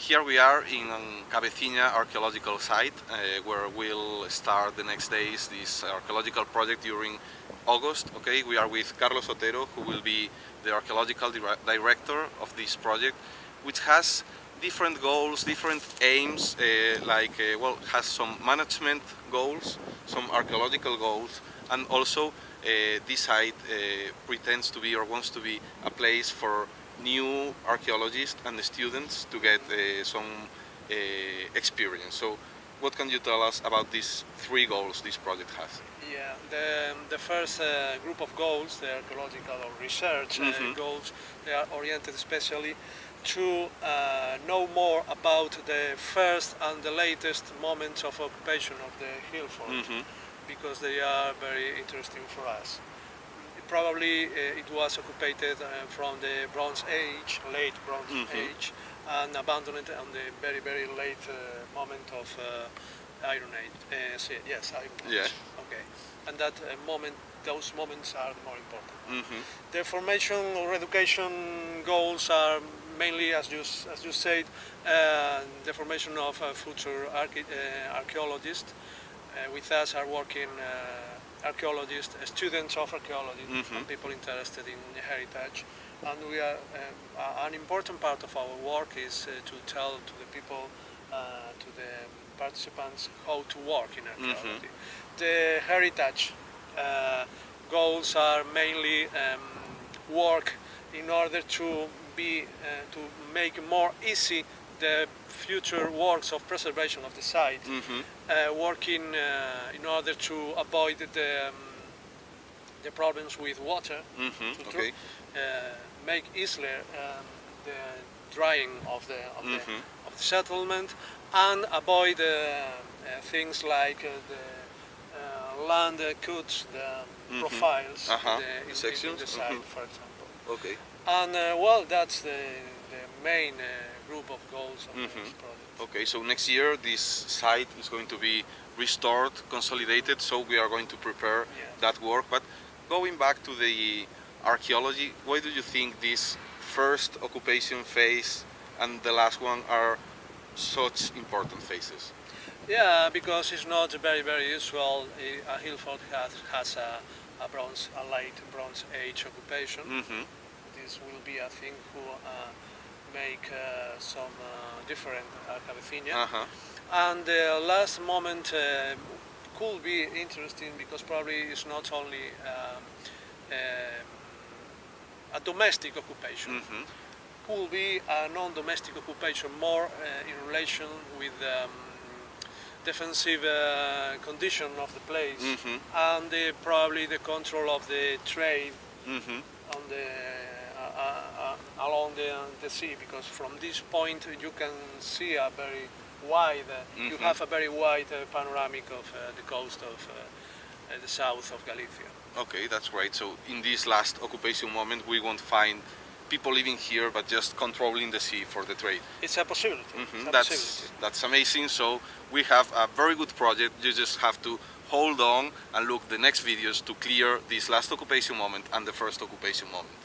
Here we are in Cabeciña archaeological site, where we'll start the next days this archaeological project during August. Okay, we are with Carlos Otero, who will be the archaeological director of this project, which has different goals, different aims, has some management goals, some archaeological goals, and also this site pretends to be or wants to be a place for new archaeologists and the students to get some experience. So what can you tell us about these three goals this project has? Yeah, the first group of goals, the archaeological or research goals, they are oriented especially to know more about the first and the latest moments of occupation of the Hillfort, because they are very interesting for us. Probably it was occupied from the Bronze Age, late Bronze Age, and abandoned on the very, very late moment of Iron Age. Yes, Iron Age. Yeah. Okay, and that those moments are more important. The formation or education goals are mainly, as you said, the formation of future archaeologists. With us are working archaeologists, students of archaeology, and people interested in heritage. And we are an important part of our work is to tell to the people, to the participants, how to work in archaeology. The heritage goals are mainly work in order to make more easy the future works of preservation of the site, working in order to avoid the problems with water, make easier the drying of the settlement, and avoid things like the land cuts, the profiles in the site, for example. Okay. And that's the main group of goals of this project. Okay, so next year this site is going to be restored, consolidated, so we are going to prepare that work. But going back to the archaeology, why do you think this first occupation phase and the last one are such important phases? Yeah, because it's not very, very usual. A Hillfort has a late Bronze Age occupation. This will be, I think, who make some different Cabeciña. And the last moment could be interesting because probably it's not only a domestic occupation. Could be a non-domestic occupation, more in relation with defensive condition of the place and probably the control of the trade on the along the sea, because from this point you can see a very wide, you have a very wide panoramic of the coast of the south of Galicia. Okay, that's great. So in this last occupation moment we won't find people living here but just controlling the sea for the trade. It's a possibility. That's amazing. So we have a very good project. You just have to hold on and look the next videos to clear this last occupation moment and the first occupation moment.